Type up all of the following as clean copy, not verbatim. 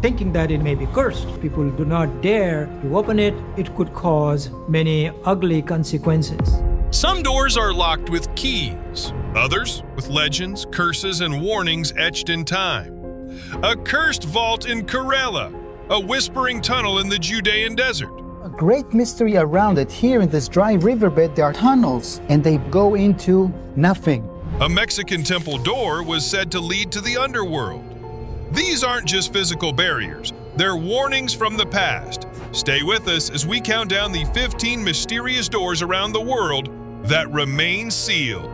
thinking that it may be cursed. People do not dare to open it. It could cause many ugly consequences. Some doors are locked with keys, others with legends, curses, and warnings etched in time. A cursed vault in Kerala, a whispering tunnel in the Judean desert. A great mystery around it. Here in this dry riverbed, there are tunnels, and they go into nothing. A Mexican temple door was said to lead to the underworld. These aren't just physical barriers, they're warnings from the past. Stay with us as we count down the 15 mysterious doors around the world that remain sealed.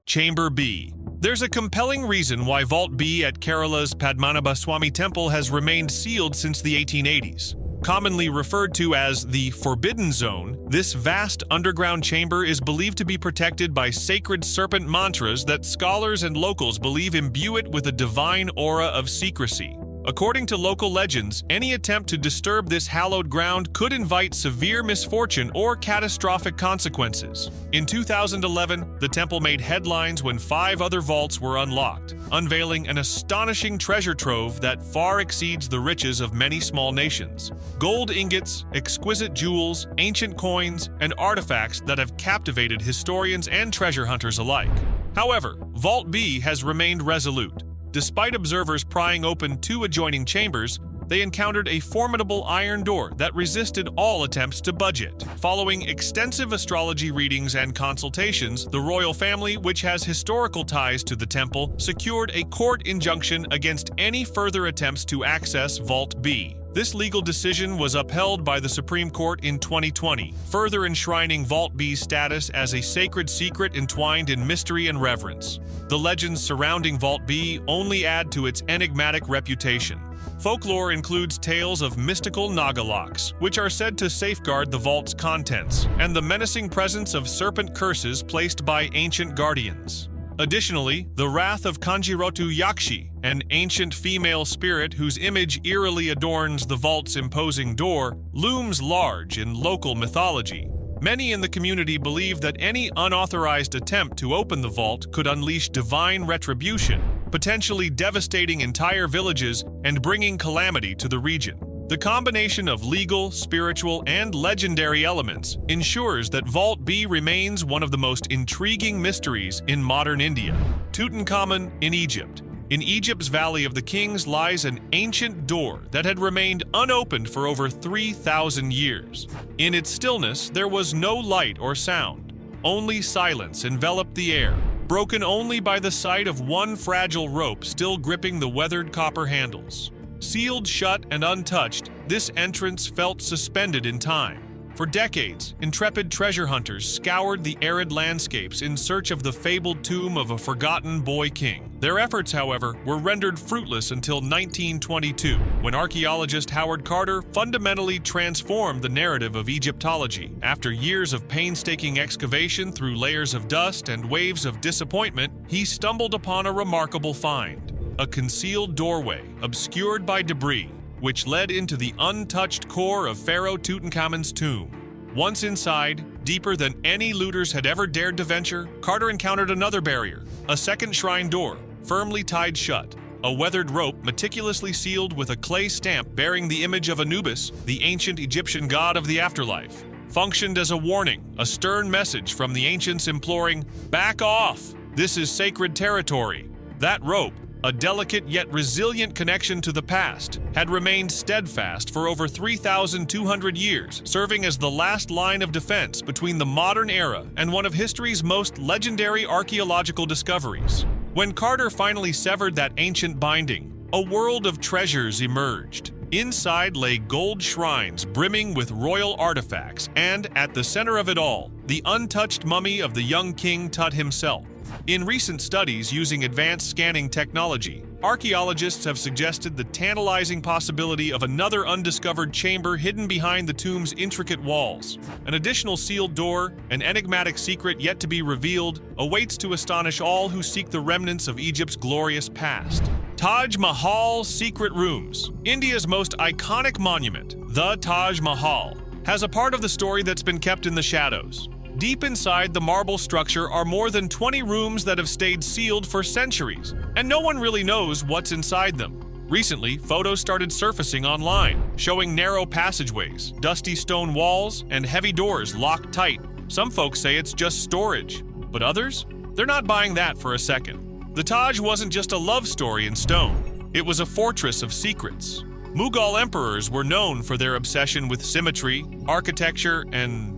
Chamber B. There's a compelling reason why Vault B at Kerala's Padmanabhaswamy Temple has remained sealed since the 1880s. Commonly referred to as the Forbidden Zone, this vast underground chamber is believed to be protected by sacred serpent mantras that scholars and locals believe imbue it with a divine aura of secrecy. According to local legends, any attempt to disturb this hallowed ground could invite severe misfortune or catastrophic consequences. In 2011, the temple made headlines when 5 other vaults were unlocked, unveiling an astonishing treasure trove that far exceeds the riches of many small nations. Gold ingots, exquisite jewels, ancient coins, and artifacts that have captivated historians and treasure hunters alike. However, Vault B has remained resolute. Despite observers prying open 2 adjoining chambers, they encountered a formidable iron door that resisted all attempts to budge it. Following extensive astrology readings and consultations, the royal family, which has historical ties to the temple, secured a court injunction against any further attempts to access Vault B. This legal decision was upheld by the Supreme Court in 2020, further enshrining Vault B's status as a sacred secret entwined in mystery and reverence. The legends surrounding Vault B only add to its enigmatic reputation. Folklore includes tales of mystical Naga locks, which are said to safeguard the vault's contents, and the menacing presence of serpent curses placed by ancient guardians. Additionally, the wrath of Kanjirotu Yakshi, an ancient female spirit whose image eerily adorns the vault's imposing door, looms large in local mythology. Many in the community believe that any unauthorized attempt to open the vault could unleash divine retribution, potentially devastating entire villages and bringing calamity to the region. The combination of legal, spiritual, and legendary elements ensures that Vault B remains one of the most intriguing mysteries in modern India. Tutankhamun in Egypt. In Egypt's Valley of the Kings lies an ancient door that had remained unopened for over 3,000 years. In its stillness, there was no light or sound. Only silence enveloped the air, broken only by the sight of one fragile rope still gripping the weathered copper handles. Sealed shut and untouched, this entrance felt suspended in time. For decades, intrepid treasure hunters scoured the arid landscapes in search of the fabled tomb of a forgotten boy king. Their efforts, however, were rendered fruitless until 1922, when archaeologist Howard Carter fundamentally transformed the narrative of Egyptology. After years of painstaking excavation through layers of dust and waves of disappointment, he stumbled upon a remarkable find: a concealed doorway obscured by debris, which led into the untouched core of Pharaoh Tutankhamun's tomb. Once inside, deeper than any looters had ever dared to venture, Carter encountered another barrier, a second shrine door, firmly tied shut. A weathered rope meticulously sealed with a clay stamp bearing the image of Anubis, the ancient Egyptian god of the afterlife, functioned as a warning, a stern message from the ancients imploring, "Back off! This is sacred territory." That rope, a delicate yet resilient connection to the past, had remained steadfast for over 3,200 years, serving as the last line of defense between the modern era and one of history's most legendary archaeological discoveries. When Carter finally severed that ancient binding, a world of treasures emerged. Inside lay gold shrines brimming with royal artifacts, and at the center of it all, the untouched mummy of the young King Tut himself. In recent studies using advanced scanning technology, archaeologists have suggested the tantalizing possibility of another undiscovered chamber hidden behind the tomb's intricate walls. An additional sealed door, an enigmatic secret yet to be revealed, awaits to astonish all who seek the remnants of Egypt's glorious past. Taj Mahal's Secret Rooms. India's most iconic monument, the Taj Mahal, has a part of the story that's been kept in the shadows. Deep inside the marble structure are more than 20 rooms that have stayed sealed for centuries, and no one really knows what's inside them. Recently, photos started surfacing online, showing narrow passageways, dusty stone walls, and heavy doors locked tight. Some folks say it's just storage, but others? They're not buying that for a second. The Taj wasn't just a love story in stone. It was a fortress of secrets. Mughal emperors were known for their obsession with symmetry, architecture, and,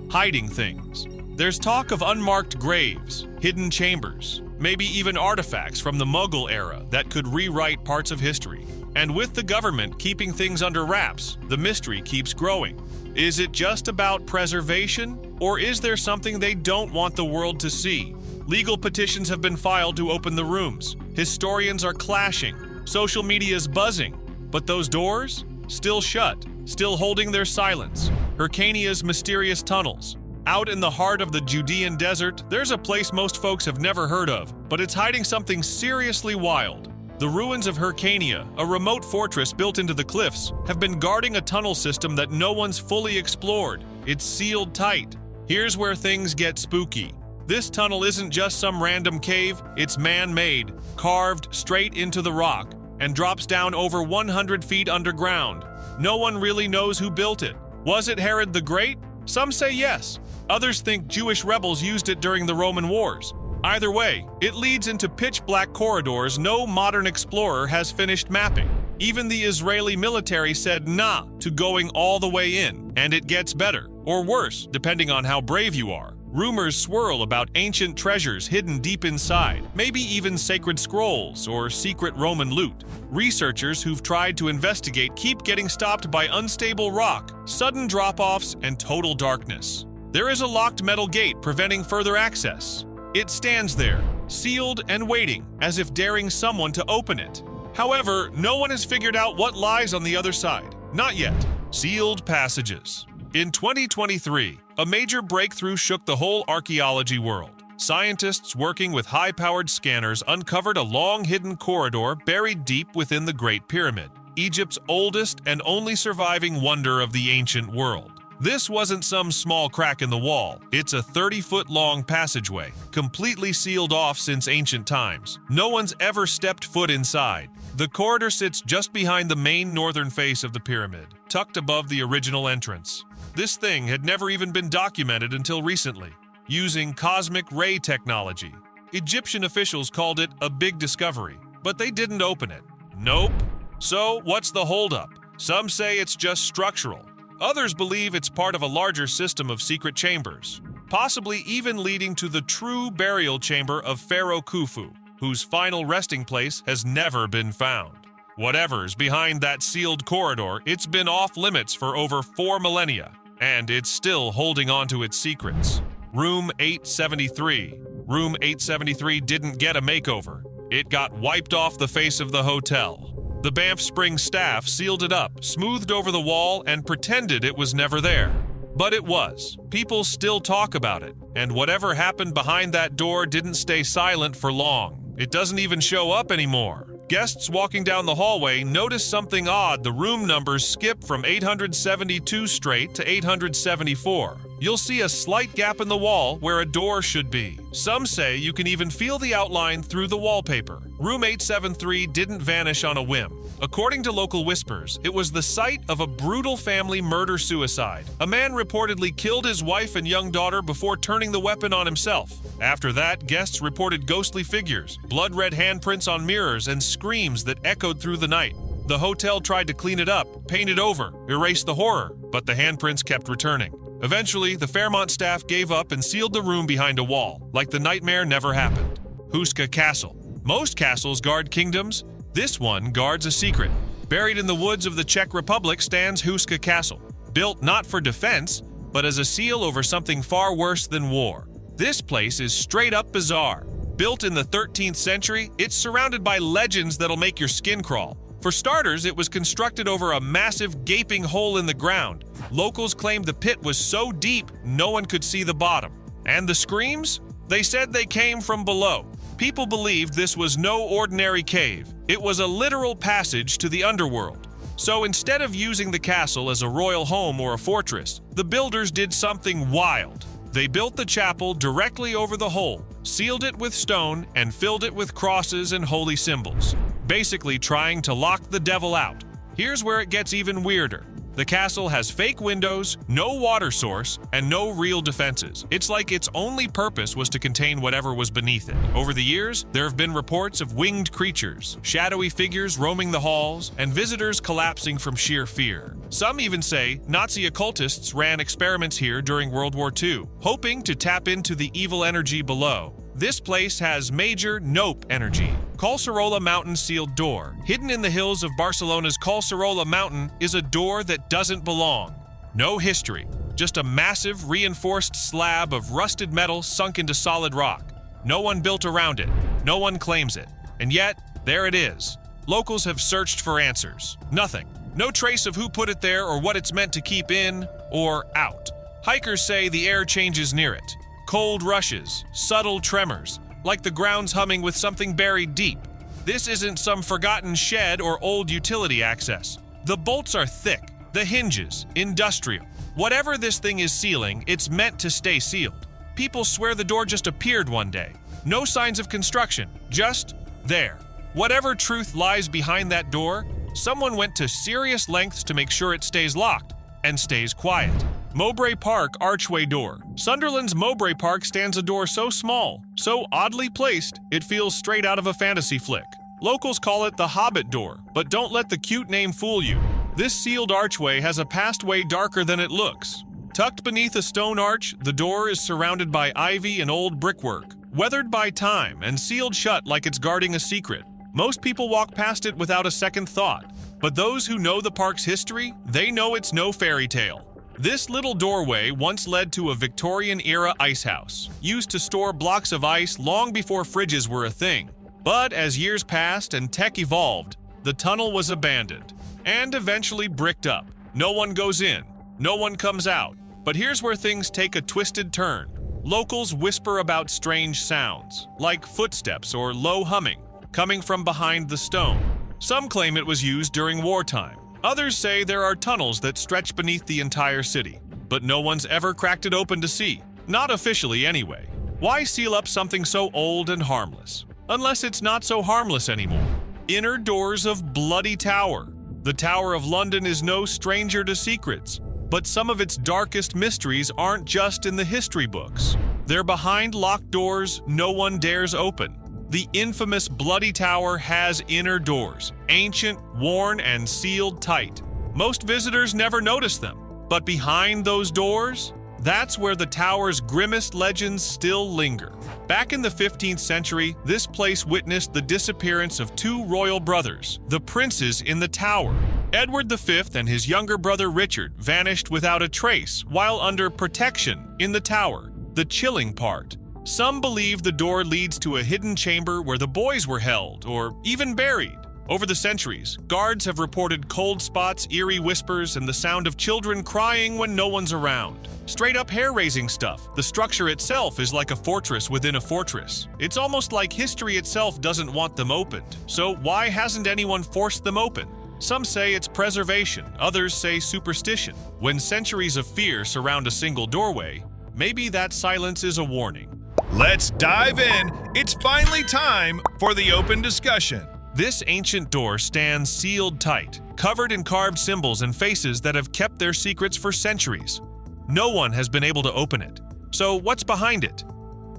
hiding things. There's talk of unmarked graves, hidden chambers, maybe even artifacts from the Mughal era that could rewrite parts of history. And with the government keeping things under wraps, the mystery keeps growing. Is it just about preservation, or is there something they don't want the world to see? Legal petitions have been filed to open the rooms. Historians are clashing. Social media is buzzing. But those doors? Still shut, still holding their silence. Hyrcania's mysterious tunnels. Out in the heart of the Judean desert, there's a place most folks have never heard of, but it's hiding something seriously wild. The ruins of Hyrcania, a remote fortress built into the cliffs, have been guarding a tunnel system that no one's fully explored. It's sealed tight. Here's where things get spooky. This tunnel isn't just some random cave, it's man-made, carved straight into the rock, and drops down over 100 feet underground. No one really knows who built it. Was it Herod the Great? Some say yes. Others think Jewish rebels used it during the Roman Wars. Either way, it leads into pitch-black corridors no modern explorer has finished mapping. Even the Israeli military said nah to going all the way in, and it gets better, or worse, depending on how brave you are. Rumors swirl about ancient treasures hidden deep inside, maybe even sacred scrolls or secret Roman loot. Researchers who've tried to investigate keep getting stopped by unstable rock, sudden drop-offs, and total darkness. There is a locked metal gate preventing further access. It stands there, sealed and waiting, as if daring someone to open it. However, no one has figured out what lies on the other side. Not yet. Sealed passages. In 2023, a major breakthrough shook the whole archaeology world. Scientists working with high-powered scanners uncovered a long hidden corridor buried deep within the Great Pyramid, Egypt's oldest and only surviving wonder of the ancient world. This wasn't some small crack in the wall. It's a 30-foot-long passageway, completely sealed off since ancient times. No one's ever stepped foot inside. The corridor sits just behind the main northern face of the pyramid, tucked above the original entrance. This thing had never even been documented until recently, using cosmic ray technology. Egyptian officials called it a big discovery, but they didn't open it. Nope. So, what's the holdup? Some say it's just structural. Others believe it's part of a larger system of secret chambers, possibly even leading to the true burial chamber of Pharaoh Khufu, whose final resting place has never been found. Whatever's behind that sealed corridor, it's been off limits for over 4 millennia, and it's still holding on to its secrets. Room 873. Room 873 didn't get a makeover. It got wiped off the face of the hotel. The Banff Springs staff sealed it up, smoothed over the wall, and pretended it was never there. But it was. People still talk about it, and whatever happened behind that door didn't stay silent for long. It doesn't even show up anymore. Guests walking down the hallway notice something odd. The room numbers skip from 872 straight to 874. You'll see a slight gap in the wall where a door should be. Some say you can even feel the outline through the wallpaper. Room 873 didn't vanish on a whim. According to local whispers, it was the site of a brutal family murder-suicide. A man reportedly killed his wife and young daughter before turning the weapon on himself. After that, guests reported ghostly figures, blood-red handprints on mirrors, and screams that echoed through the night. The hotel tried to clean it up, paint it over, erase the horror, but the handprints kept returning. Eventually, the Fairmont staff gave up and sealed the room behind a wall, like the nightmare never happened. Huska Castle. Most castles guard kingdoms. This one guards a secret. Buried in the woods of the Czech Republic stands Huska Castle, built not for defense, but as a seal over something far worse than war. This place is straight up bizarre. Built in the 13th century, it's surrounded by legends that'll make your skin crawl. For starters, it was constructed over a massive gaping hole in the ground. Locals claimed the pit was so deep, no one could see the bottom. And the screams? They said they came from below. People believed this was no ordinary cave. It was a literal passage to the underworld. So instead of using the castle as a royal home or a fortress, the builders did something wild. They built the chapel directly over the hole, sealed it with stone, and filled it with crosses and holy symbols. basically trying to lock the devil out. Here's where it gets even weirder. The castle has fake windows, no water source, and no real defenses. It's like its only purpose was to contain whatever was beneath it. Over the years, there have been reports of winged creatures, shadowy figures roaming the halls, and visitors collapsing from sheer fear. Some even say Nazi occultists ran experiments here during World War II, hoping to tap into the evil energy below. This place has major nope energy. Collserola Mountain sealed door. Hidden in the hills of Barcelona's Collserola Mountain is a door that doesn't belong. No history, just a massive reinforced slab of rusted metal sunk into solid rock. No one built around it. No one claims it. And yet, there it is. Locals have searched for answers. Nothing. No trace of who put it there or what it's meant to keep in or out. Hikers say the air changes near it. Cold rushes, subtle tremors, like the ground's humming with something buried deep. This isn't some forgotten shed or old utility access. The bolts are thick, the hinges, industrial. Whatever this thing is sealing, it's meant to stay sealed. People swear the door just appeared one day. No signs of construction, just there. Whatever truth lies behind that door, someone went to serious lengths to make sure it stays locked and stays quiet. Mowbray Park archway door. Sunderland's Mowbray Park stands a door so small, so oddly placed, it feels straight out of a fantasy flick. Locals call it the Hobbit door, but don't let the cute name fool you. This sealed archway has a past way darker than it looks. Tucked beneath a stone arch, the door is surrounded by ivy and old brickwork, weathered by time and sealed shut like it's guarding a secret. Most people walk past it without a second thought, but those who know the park's history, they know it's no fairy tale. This little doorway once led to a Victorian-era ice house, used to store blocks of ice long before fridges were a thing. But as years passed and tech evolved, the tunnel was abandoned, and eventually bricked up. No one goes in, no one comes out. But here's where things take a twisted turn. Locals whisper about strange sounds, like footsteps or low humming, coming from behind the stone. Some claim it was used during wartime. Others say there are tunnels that stretch beneath the entire city, but no one's ever cracked it open to see. Not officially anyway. Why seal up something so old and harmless? Unless it's not so harmless anymore. Inner doors of Bloody Tower. The Tower of London is no stranger to secrets, but some of its darkest mysteries aren't just in the history books. They're behind locked doors no one dares open. The infamous Bloody Tower has inner doors, ancient, worn, and sealed tight. Most visitors never notice them, but behind those doors, that's where the tower's grimmest legends still linger. Back in the 15th century, this place witnessed the disappearance of two royal brothers, the princes in the tower. Edward V and his younger brother Richard vanished without a trace while under protection in the tower, the chilling part. Some believe the door leads to a hidden chamber where the boys were held, or even buried. Over the centuries, guards have reported cold spots, eerie whispers, and the sound of children crying when no one's around. Straight up hair-raising stuff. The structure itself is like a fortress within a fortress. It's almost like history itself doesn't want them opened. So why hasn't anyone forced them open? Some say it's preservation, others say superstition. When centuries of fear surround a single doorway, maybe that silence is a warning. Let's dive in. It's finally time for the open discussion. This ancient door stands sealed tight, covered in carved symbols and faces that have kept their secrets for centuries. No one has been able to open it. So what's behind it?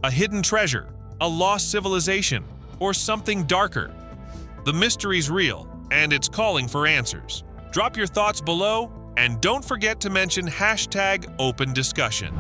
A hidden treasure, a lost civilization, or something darker? The mystery's real, and it's calling for answers. Drop your thoughts below, and don't forget to mention #OpenDiscussion.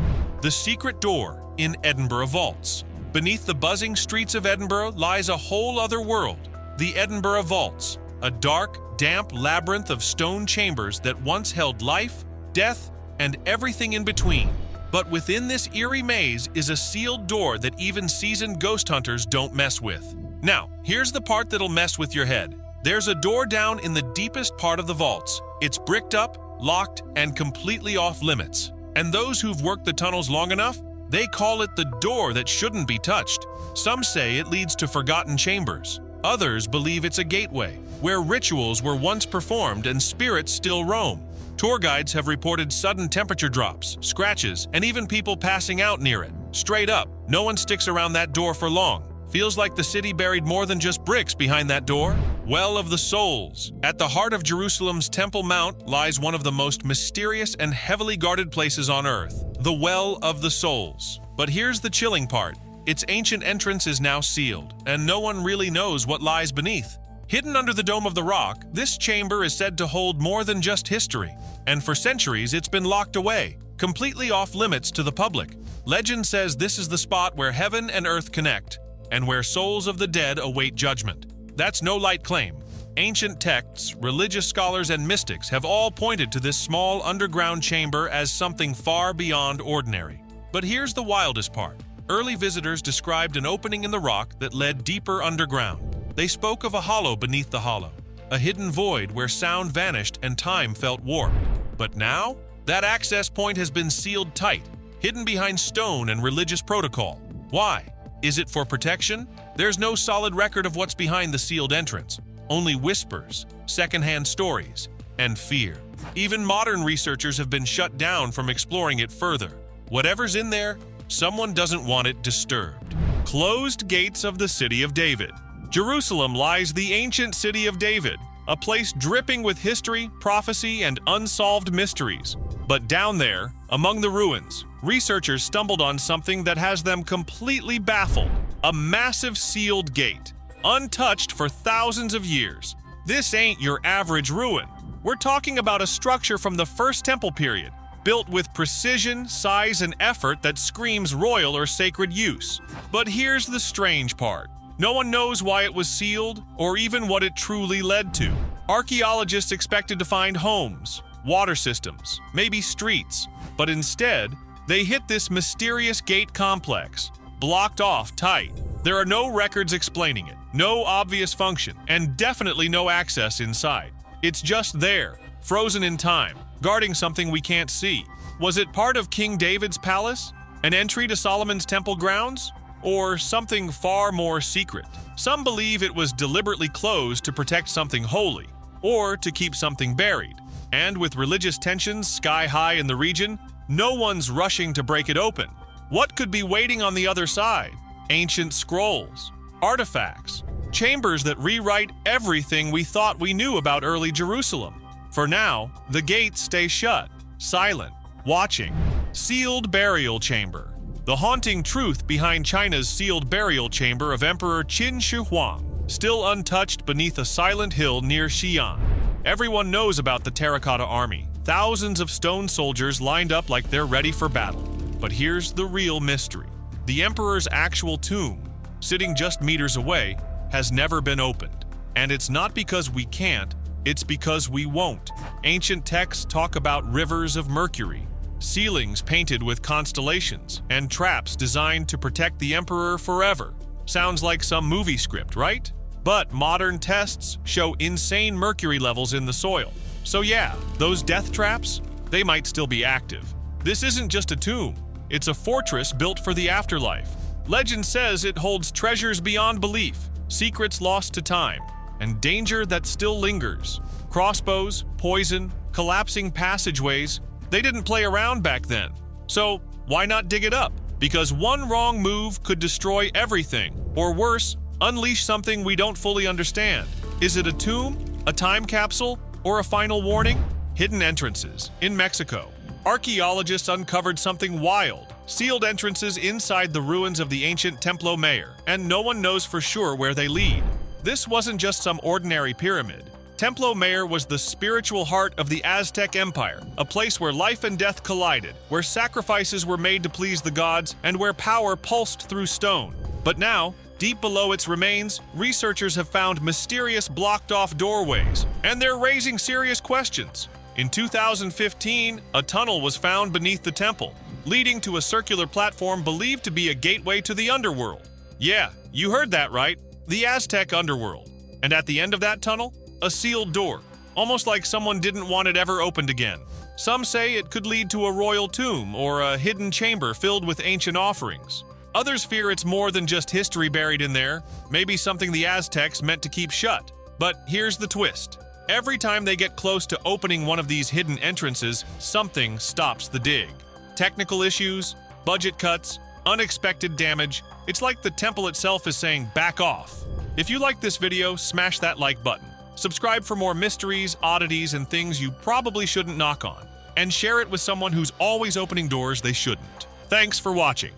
The secret door in Edinburgh Vaults. Beneath the buzzing streets of Edinburgh lies a whole other world, the Edinburgh Vaults, a dark, damp labyrinth of stone chambers that once held life, death, and everything in between. But within this eerie maze is a sealed door that even seasoned ghost hunters don't mess with. Now, here's the part that'll mess with your head. There's a door down in the deepest part of the vaults. It's bricked up, locked, and completely off limits. And those who've worked the tunnels long enough, they call it the door that shouldn't be touched. Some say it leads to forgotten chambers. Others believe it's a gateway, where rituals were once performed and spirits still roam. Tour guides have reported sudden temperature drops, scratches, and even people passing out near it. Straight up, no one sticks around that door for long. Feels like the city buried more than just bricks behind that door. Well of the Souls. At the heart of Jerusalem's Temple Mount lies one of the most mysterious and heavily guarded places on earth, the Well of the Souls. But here's the chilling part. Its ancient entrance is now sealed, and no one really knows what lies beneath. Hidden under the dome of the rock, this chamber is said to hold more than just history, and for centuries it's been locked away, completely off limits to the public. Legend says this is the spot where heaven and earth connect, and where souls of the dead await judgment. That's no light claim. Ancient texts, religious scholars, and mystics have all pointed to this small underground chamber as something far beyond ordinary. But here's the wildest part. Early visitors described an opening in the rock that led deeper underground. They spoke of a hollow beneath the hollow, a hidden void where sound vanished and time felt warped. But now, that access point has been sealed tight, hidden behind stone and religious protocol. Why? Is it for protection? There's no solid record of what's behind the sealed entrance, only whispers, secondhand stories, and fear. Even modern researchers have been shut down from exploring it further. Whatever's in there, someone doesn't want it disturbed. Closed gates of the city of David. Jerusalem lies the ancient city of David, a place dripping with history, prophecy, and unsolved mysteries. But down there, among the ruins, researchers stumbled on something that has them completely baffled. A massive sealed gate, untouched for thousands of years. This ain't your average ruin. We're talking about a structure from the First Temple period, built with precision, size, and effort that screams royal or sacred use. But here's the strange part. No one knows why it was sealed or even what it truly led to. Archaeologists expected to find homes, water systems, maybe streets, but instead, they hit this mysterious gate complex, blocked off tight. There are no records explaining it, no obvious function, and definitely no access inside. It's just there, frozen in time, guarding something we can't see. Was it part of King David's palace? An entry to Solomon's temple grounds? Or something far more secret? Some believe it was deliberately closed to protect something holy, or to keep something buried. And with religious tensions sky high in the region, no one's rushing to break it open. What could be waiting on the other side? Ancient scrolls, artifacts, chambers that rewrite everything we thought we knew about early Jerusalem. For now, the gates stay shut, silent, watching. Sealed burial chamber. The haunting truth behind China's sealed burial chamber of Emperor Qin Shi Huang, still untouched beneath a silent hill near Xi'an. Everyone knows about the terracotta army, thousands of stone soldiers lined up like they're ready for battle. But here's the real mystery. The emperor's actual tomb, sitting just meters away, has never been opened. And it's not because we can't, it's because we won't. Ancient texts talk about rivers of mercury, ceilings painted with constellations, and traps designed to protect the emperor forever. Sounds like some movie script, right? But modern tests show insane mercury levels in the soil. So yeah, those death traps, they might still be active. This isn't just a tomb, it's a fortress built for the afterlife. Legend says it holds treasures beyond belief, secrets lost to time, and danger that still lingers. Crossbows, poison, collapsing passageways, they didn't play around back then. So why not dig it up? Because one wrong move could destroy everything, or worse, unleash something we don't fully understand. Is it a tomb, a time capsule, or a final warning? Hidden entrances in Mexico. Archaeologists uncovered something wild. Sealed entrances inside the ruins of the ancient Templo Mayor, and no one knows for sure where they lead. This wasn't just some ordinary pyramid. Templo Mayor was the spiritual heart of the Aztec Empire, a place where life and death collided, where sacrifices were made to please the gods, and where power pulsed through stone. But now, deep below its remains, researchers have found mysterious blocked-off doorways, and they're raising serious questions. In 2015, a tunnel was found beneath the temple, leading to a circular platform believed to be a gateway to the underworld. Yeah, you heard that right, the Aztec underworld. And at the end of that tunnel, a sealed door, almost like someone didn't want it ever opened again. Some say it could lead to a royal tomb or a hidden chamber filled with ancient offerings. Others fear it's more than just history buried in there, maybe something the Aztecs meant to keep shut. But here's the twist. Every time they get close to opening one of these hidden entrances, something stops the dig. Technical issues, budget cuts, unexpected damage. It's like the temple itself is saying, back off. If you liked this video, smash that like button. Subscribe for more mysteries, oddities, and things you probably shouldn't knock on. And share it with someone who's always opening doors they shouldn't. Thanks for watching.